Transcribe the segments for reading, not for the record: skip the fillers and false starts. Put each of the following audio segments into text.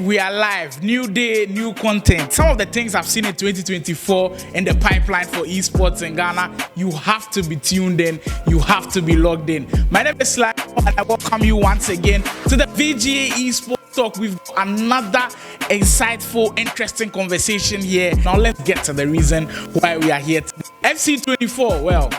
we are live. New day, new content. Some of the things I've seen in 2024 in the pipeline for esports in Ghana, you have to be tuned in. You have to be logged in. My name is Sly, and I welcome you once again to the VGA ESPORTS Talk. We've got another insightful, interesting conversation here. Now let's get to the reason why we are here today. FC24, well,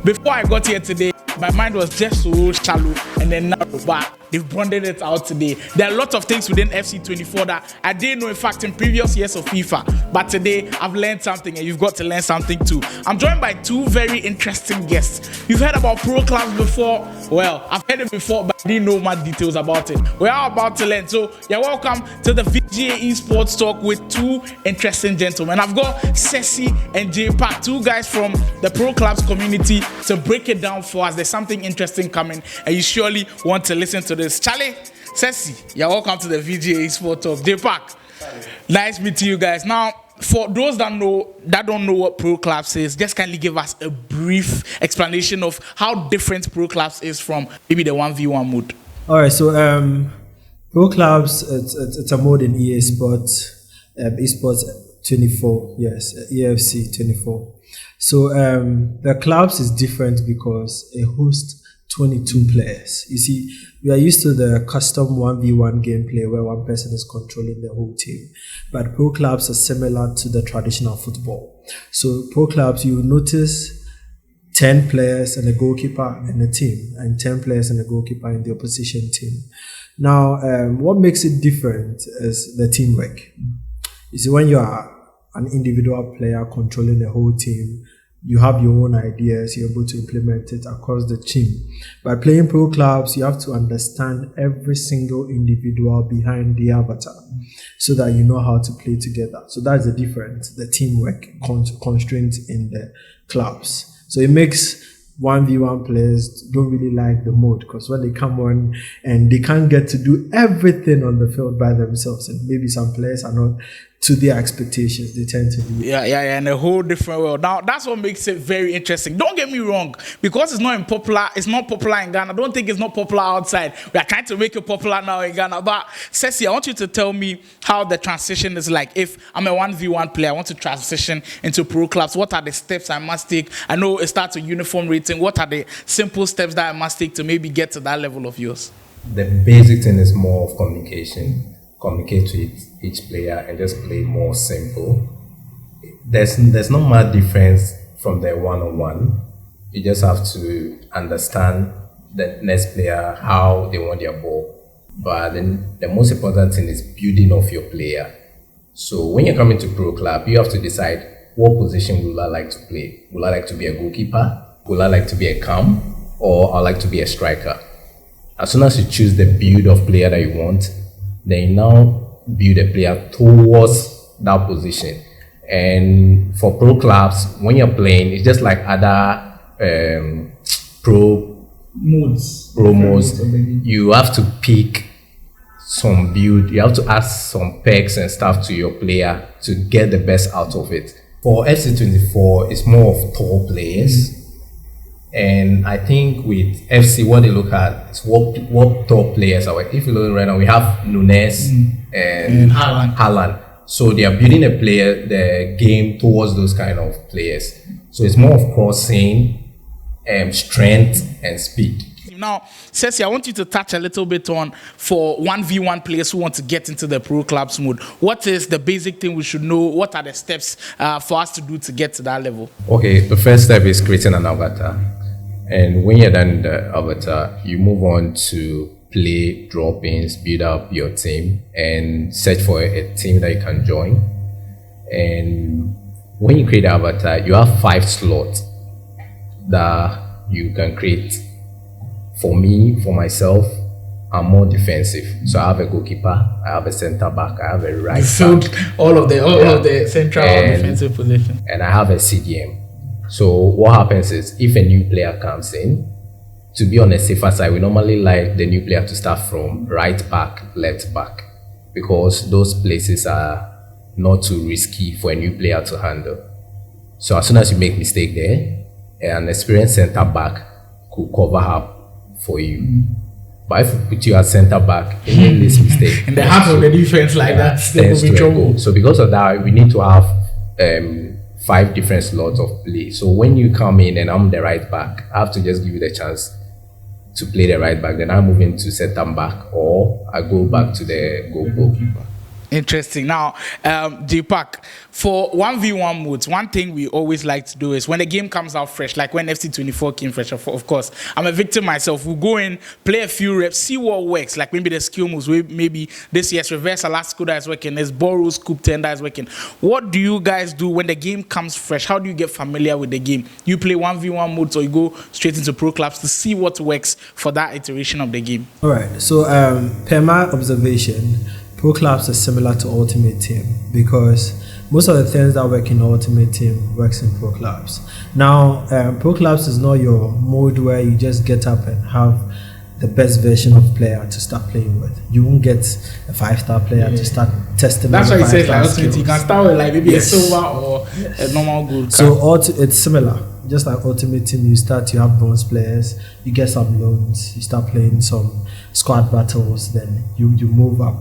before I got here today, my mind was just so shallow and then narrow, but they've broadened it out today. There are a lot of things within FC24 that I didn't know, in fact, in previous years of FIFA. But today, I've learned something, and you've got to learn something too. I'm joined by two very interesting guests. You've heard about pro clubs before. Well, I've heard it before, but I didn't know much details about it. We're all about to learn. So, you're welcome to the VGA Esports Talk with two interesting gentlemen. I've got Ceci and J Park, two guys from the pro clubs community, to break it down for us. There's something interesting coming, and you surely want to listen to this. Charlie, Ceci, you're welcome to the VGA Esports Talk. J Park, nice meeting you guys. Now, for those that don't know what pro clubs is, just kindly give us a brief explanation of how different pro clubs is from maybe the 1v1 mode. All right, so pro clubs, it's a mode in EA Sports, esports 24, yes, EFC 24. So the clubs is different because it hosts 22 players. You see, we are used to the custom 1v1 gameplay where one person is controlling the whole team. But pro clubs are similar to the traditional football. So pro clubs, you will notice 10 players and a goalkeeper in the team, and 10 players and a goalkeeper in the opposition team. Now, what makes it different is the teamwork. You see, when you are an individual player controlling the whole team, you have your own ideas, you're able to implement it across the team. By playing pro clubs, you have to understand every single individual behind the avatar so that you know how to play together. So that's the difference, the teamwork constraints in the clubs. So it makes 1v1 players don't really like the mode, because when they come on and they can't get to do everything on the field by themselves, and maybe some players are not to their expectations, they tend to do it. Yeah, in a whole different world. Now, that's what makes it very interesting. Don't get me wrong, because it's not popular in Ghana. I don't think it's not popular outside. We are trying to make it popular now in Ghana. But Ceci, I want you to tell me how the transition is like. If I'm a 1v1 player, I want to transition into pro clubs. What are the steps I must take? I know it starts with uniform rating. What are the simple steps that I must take to maybe get to that level of yours? The basic thing is more of communication. Communicate with each player and just play more simple. There's not much difference from the one-on-one. You just have to understand the next player, how they want their ball. But then the most important thing is building off your player. So when you're coming to pro club, you have to decide, what position will I like to play? Will I like to be a goalkeeper? Will I like to be a cam? Or I like to be a striker? As soon as you choose the build of player that you want, then you now build a player towards that position. And for pro clubs, when you're playing, it's just like other pro modes. You have to pick some build, you have to add some pegs and stuff to your player to get the best out of it. For FC24, it's more of tall players. And I think with FC, what they look at is what top players are. If you look right now, we have Nunes and Haaland. So they are building the game towards those kind of players. So it's more of crossing, strength and speed. Now, Ceci, I want you to touch a little bit on, for 1v1 players who want to get into the pro clubs mode, what is the basic thing we should know? What are the steps for us to do to get to that level? Okay, the first step is creating an avatar. And when you're done in the avatar, you move on to play drop-ins, build up your team, and search for a team that you can join. And when you create the avatar, you have 5 slots that you can create. For me, for myself, I'm more defensive. So I have a goalkeeper, I have a center back, I have a right back. All of the central defensive position. And I have a CDM. So what happens is, if a new player comes in, to be on a safer side, we normally like the new player to start from right back, left back, because those places are not too risky for a new player to handle. So as soon as you make mistake there, an experienced center back could cover up for you. But if we put you at centre back, any this mistake in the half of the defense like that, they will be trouble. So because of that, we need to have 5 different slots of play. So when you come in and I'm the right back, I have to just give you the chance to play the right back. Then I move into centre back, or I go back to the goalkeeper. Interesting. Now, J-Pack, for 1v1 modes, one thing we always like to do is when the game comes out fresh, like when FC24 came fresh, of course, I'm a victim myself. We'll go in, play a few reps, see what works, like maybe the skill moves, maybe this year's reverse elastic that is working, there's borrow scoop tender is working. What do you guys do when the game comes fresh? How do you get familiar with the game? You play 1v1 modes or you go straight into pro clubs to see what works for that iteration of the game? All right. So, per my observation, pro clubs are similar to Ultimate Team because most of the things that work in Ultimate Team works in pro clubs. Now, pro clubs is not your mode where you just get up and have the best version of player to start playing with. You won't get a 5-star player to start testing. That's why he says like Ultimate. You can start with like maybe a silver or a normal gold card. So it's similar. Just like Ultimate Team, you have bronze players, you get some loans, you start playing some squad battles, then you move up.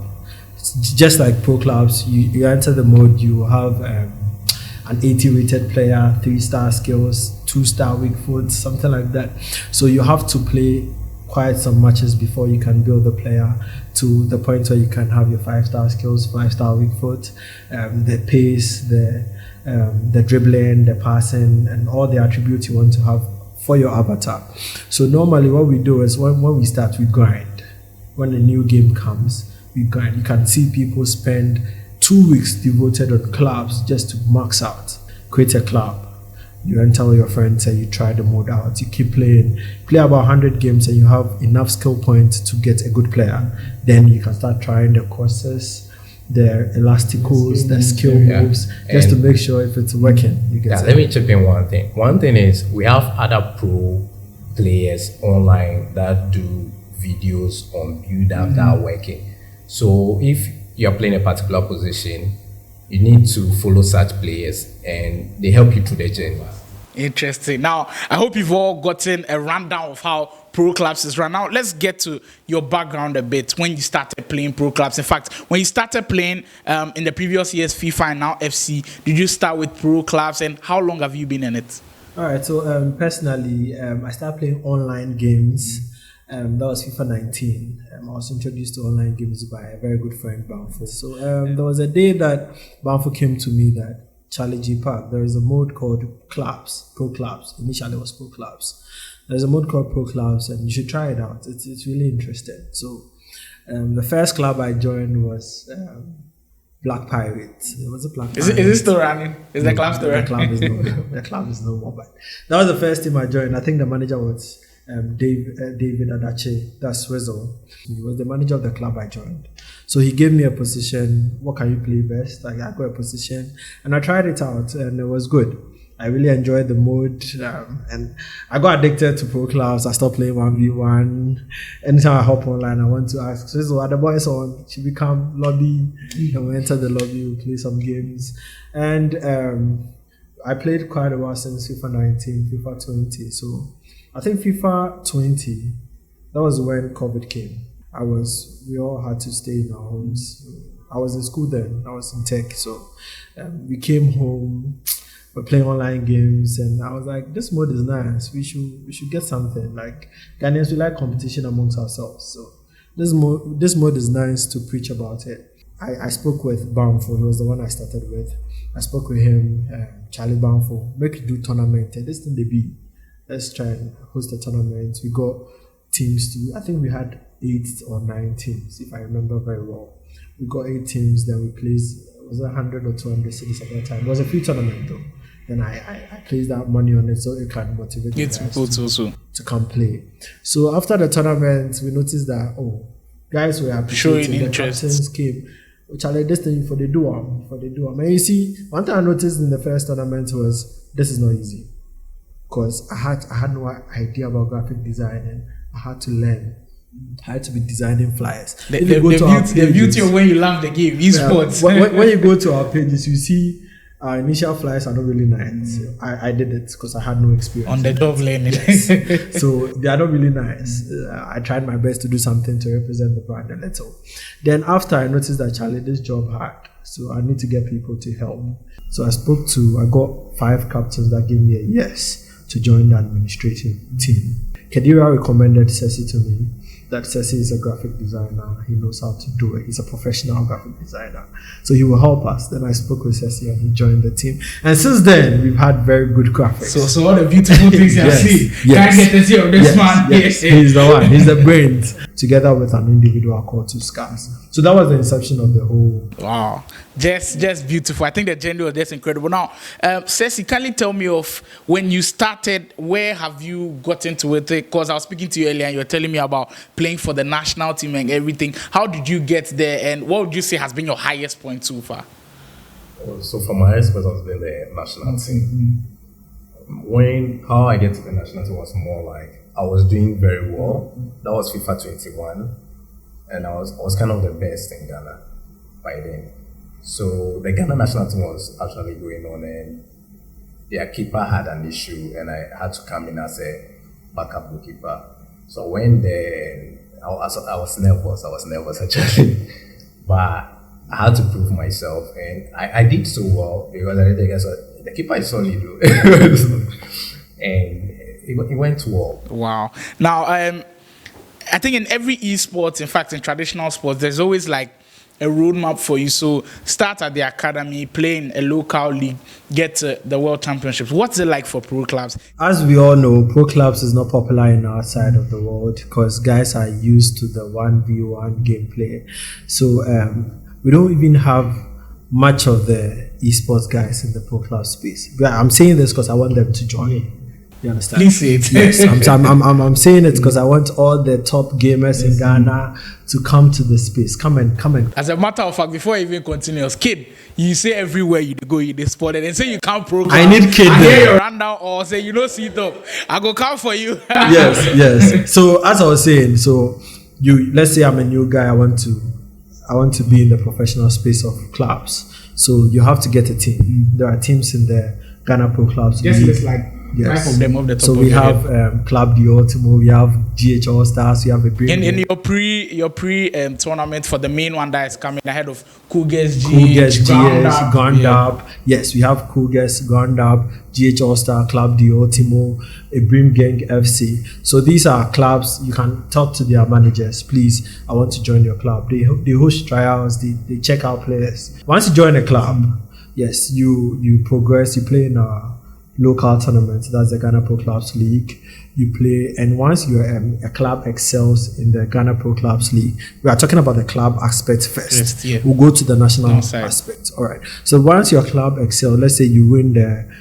Just like pro clubs, you enter the mode, you have an 80 rated player, 3-star skills, 2-star weak foot, something like that. So you have to play quite some matches before you can build the player to the point where you can have your 5-star skills, 5-star weak foot, the pace, the dribbling, the passing, and all the attributes you want to have for your avatar. So normally what we do is when we start, we grind. When a new game comes, we grind. You can see people spend 2 weeks devoted on clubs just to max out, create a club. You enter with your friends and you try the mode out. You keep playing, play about 100 games and you have enough skill points to get a good player. Then you can start trying the courses, the elasticals, the skill moves, just to make sure if it's working. Let me chip in one thing. One thing is we have other pro players online that do videos on build-up that are working. So if you're playing a particular position, you need to follow such players and they help you through the journey. Interesting. Now, I hope you've all gotten a rundown of how pro clubs is run. Now, let's get to your background a bit when you started playing pro clubs. In fact, when you started playing in the previous years, FIFA and now FC, did you start with pro clubs and how long have you been in it? All right. So personally, I started playing online games. That was FIFA 19. I was introduced to online games by a very good friend, Banfo. So there was a day that Banfo came to me that, Charlie G Park, there is a mode called Clubs, Pro Clubs. Initially it was Pro Clubs. There's a mode called Pro Clubs and you should try it out. It's really interesting. So the first club I joined was Black Pirates. It was a Black Pirates. Is it still running? Is the club still running? The club is no more. But that was the first team I joined. I think the manager was David Adache, that's Swizzle. He was the manager of the club I joined. So he gave me a position. What can you play best? Like I got a position and I tried it out and it was good. I really enjoyed the mode and I got addicted to pro clubs. I stopped playing 1v1. Anytime I hop online, I want to ask, Swizzle, are the boys on? Should we come lobby? And we enter the lobby, we play some games. And I played quite a while since FIFA 19, FIFA 20. So I think FIFA 20, that was when COVID came. We all had to stay in our homes. I was in school then, I was in tech. So we came home, we're playing online games and I was like, this mode is nice. We should get something. Like Ghanaians, we like competition amongst ourselves. So this mode is nice to preach about it. I spoke with Banfo, he was the one I started with. I spoke with him, Charlie Banfo, make you do tournament. This thing they be. Let's try and host a tournament. We got teams I think we had 8 or 9 teams, if I remember very well. We got 8 teams, then we placed, was it 100 or 200 cities at that time? It was a free tournament though. Then I placed that money on it so it can motivate people to come play. So after the tournament, we noticed that, guys were appreciating, the captains came. Charlie, this thing for the do-am. And you see, one thing I noticed in the first tournament was, this is not easy. Because I had no idea about graphic design and I had to learn. I had to be designing flyers. The beauty of when you love the game, esports. When you go to our pages, you see Our initial flights are not really nice. I did it because I had no experience. On the job learning. So they are not really nice. I tried my best to do something to represent the brand a little. Then after I noticed that Charlie, this job hard, so I need to get people to help. So I got 5 captains that gave me a yes to join the administrative team. Kedira recommended Ceci to me. That Ceci is a graphic designer. He knows how to do it. He's a professional graphic designer. So he will help us. Then I spoke with Ceci and he joined the team. And since then, we've had very good graphics. So all the beautiful things you have seen. Can't get to see of this man. Yes. He's the one. He's the brains. Together with an individual called Two Scars. So that was the inception of the whole. Wow. Just beautiful. I think the journey was just incredible. Now, Ceci, can you tell me of when you started, where have you got into it? Because I was speaking to you earlier and you were telling me about playing for the national team and everything. How did you get there and what would you say has been your highest point so far? So for my highest point has been the national team. How I get to the national team was more like I was doing very well. That was FIFA 21 and I was kind of the best in Ghana by then. So the Ghana national team was actually going on and their keeper had an issue and I had to come in as a backup goalkeeper. So when I was nervous actually, but I had to prove myself and I did so well because I guess the keeper is solid though. And it went well. Wow. Now, I think in every esports, in fact, in traditional sports, there's always like a roadmap for you. So start at the academy, play in a local league, get to the world championships. What's it like for pro clubs? As we all know, pro clubs is not popular in our side of the world because guys are used to the 1v1 gameplay. So we don't even have much of the esports guys in the pro club space. But I'm saying this because I want them to join. You understand? Please say it. Yes, I'm saying it because I want all the top gamers in Ghana to come to the space. Come and. As a matter of fact, before I even continue, kid, you say everywhere you go, you dey spotted and say you can't program. I need kid. I hear your rundown or say you don't see it up. I go come for you. yes. So as I was saying, so let's say I'm a new guy. I want to be in the professional space of clubs. So you have to get a team. There are teams in the Ghana Pro Clubs. Just looks like yes. 5 of them off the top. So we have Club the Ultimo, we have GH All Stars, we have a in your pre tournament for the main one that is coming ahead of Cougars, GH, Gone Up. Yes, we have Cougars, Gone Up, GH All Star, Club the Ultimo, Brim Gang FC. So these are clubs. You can talk to their managers. Please, I want to join your club. They host tryouts. They check out players. Once you join a club, yes, you progress. You play in a local tournament. That's the Ghana Pro Clubs League. You play, and once you're a club excels in the Ghana Pro Clubs League, we are talking about the club aspect first. Yeah. We'll go to the national aspect. All right. So once your club excels, let's say you win the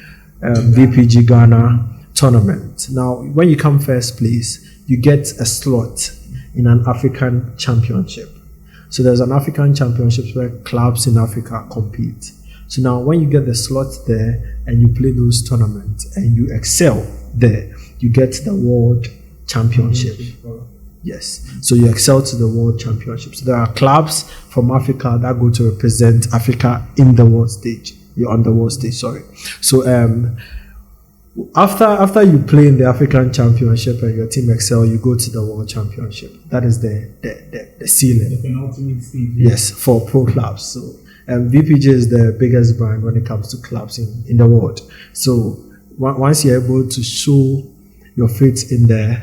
VPG Ghana tournament. Now, when you come first place, you get a slot in an African championship. So there's an African championship where clubs in Africa compete. So now when you get the slot there and you play those tournaments and you excel there, you get the world championship. Yes. So you excel to the world championship. So there are clubs from Africa that go to represent Africa in the world stage. You're on the world stage, sorry. So after you play in the African championship and your team excel, you go to the world championship. That is the ceiling. The penultimate stage. Yes, for pro clubs. So VPG is the biggest brand when it comes to clubs in the world. So once you're able to show your feet in the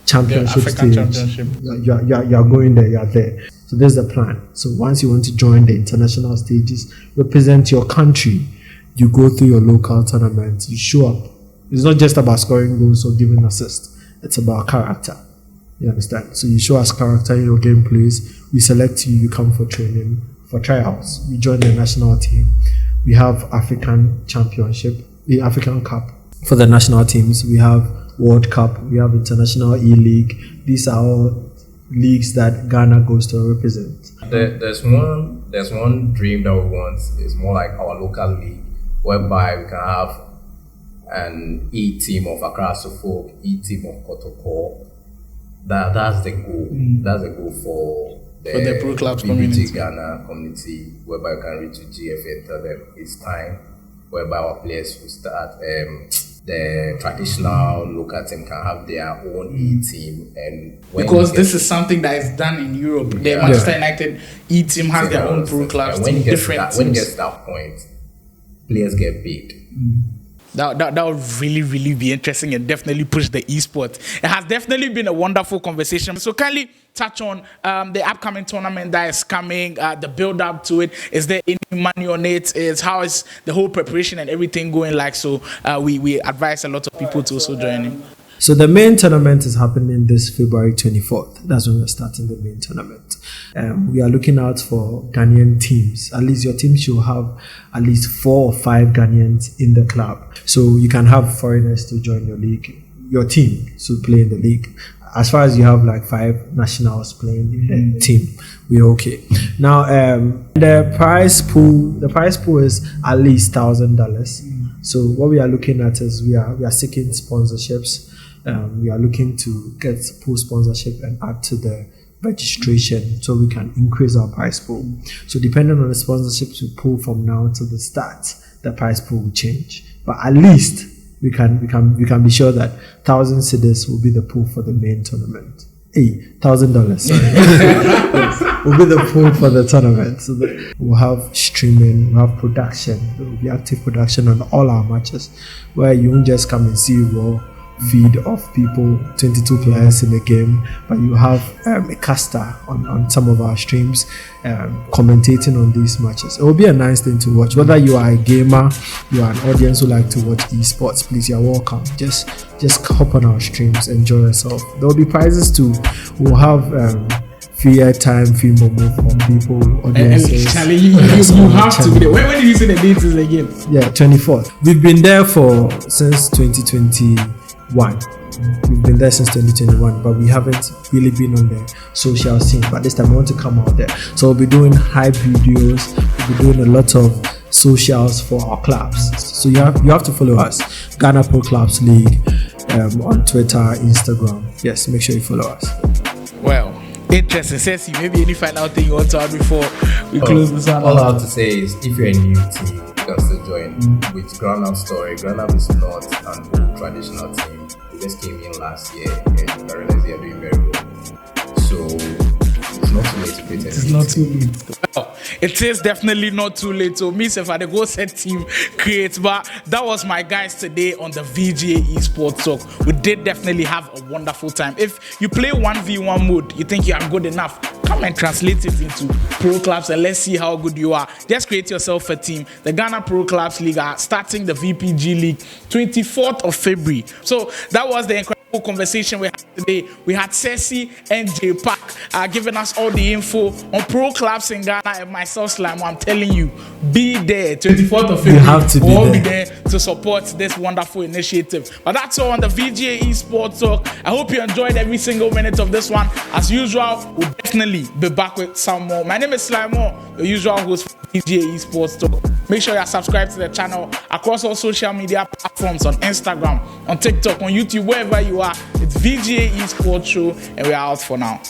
championship stage, you're going there, you're there. So there's the plan. So once you want to join the international stages, represent your country, you go through your local tournaments, you show up. It's not just about scoring goals or giving assists. It's about character. You understand? So you show us character in your game plays. We select you, you come for training, for tryouts. You join the national team. We have African Championship, the African Cup. For the national teams, we have World Cup, we have International E-League. These are all leagues that Ghana goes to represent. There's one dream that we want. It's more like our local league, whereby we can have an E team of Accra Suffolk, E team of Kotoko. That's the goal. That's the goal for the pro clubs BBG community. Ghana community, whereby you can reach to GFA and tell them it's time whereby our players will start. The traditional local team can have their own E team, and because this is something that is done in Europe. The Manchester United E team has their own pro clubs. When it gets to that point, players get paid. That would really be interesting and definitely push the esport. It has definitely been a wonderful conversation. So kindly touch on the upcoming tournament that is coming, the build up to it. Is there any money on it? How is the whole preparation and everything going like? So we advise a lot of people to also join in. So the main tournament is happening this February 24th. That's when we're starting the main tournament. We are looking out for Ghanaian teams. At least your team should have at least 4 or 5 Ghanaians in the club. So you can have foreigners to join your league. Your team should play in the league. As far as you have like 5 nationals playing in the team, we're okay. Now the prize pool is at least $1,000. So what we are looking at is we are seeking sponsorships. We are looking to get pool sponsorship and add to the registration so we can increase our prize pool. So depending on the sponsorships we pull from now to the start, the prize pool will change. But at least we can be sure that 1,000 cedis will be the pool for the main tournament. $1,000, sorry. Yes, will be the pool for the tournament. So we'll have streaming, we'll have production, there will be active production on all our matches, where you won't just come and see raw feed of people, 22 players in the game, but you have a caster on some of our streams commentating on these matches. It will be a nice thing to watch. Whether you are a gamer, you are an audience who like to watch esports, please, you're welcome. Just hop on our streams, enjoy yourself. There will be prizes too. We'll have free airtime, free momo from people, audiences. Charlie, you have to be there. When did you say the dates is again? Yeah, 24th. We've been there since 2021. We've been there since 2021, but we haven't really been on the social scene. But this time we want to come out there. So we'll be doing hype videos, we'll be doing a lot of socials for our clubs. So you have to follow us, Ghana Pro Clubs League, on Twitter, Instagram. Yes, make sure you follow us. Well, interesting. Ceci, maybe any final thing you want to add before we close this one? All I have to say is, if you're a new team, you can still join with Ground Up Story. Ground Up is not an old traditional team. We just came in last year and I realized they are doing very well. So it's not too late to create. It's not too late. Well, it is definitely not too late. So me, if I go set team create, but that was my guys today on the VGA Esports Talk. We did definitely have a wonderful time. If you play 1v1 mode, you think you are good enough, come and translate it into pro clubs and let's see how good you are. Just create yourself a team. The Ghana Pro Clubs League are starting the VPG League 24th of February. So that was the incredible conversation we had today. We had Ceci and J Park giving us all the info on pro clubs in Ghana, and myself, Slimo. I'm telling you, be there 24th of February. You have to be there to support this wonderful initiative. But that's all on the VGA Esports Talk. I hope you enjoyed every single minute of this one. As usual, we'll definitely be back with some more. My name is Slimo, the usual host for VGA Esports Talk. Make sure you are subscribed to the channel across all social media platforms, on Instagram, on TikTok, on YouTube, wherever you are. It's VGA Esports Show, and we are out for now.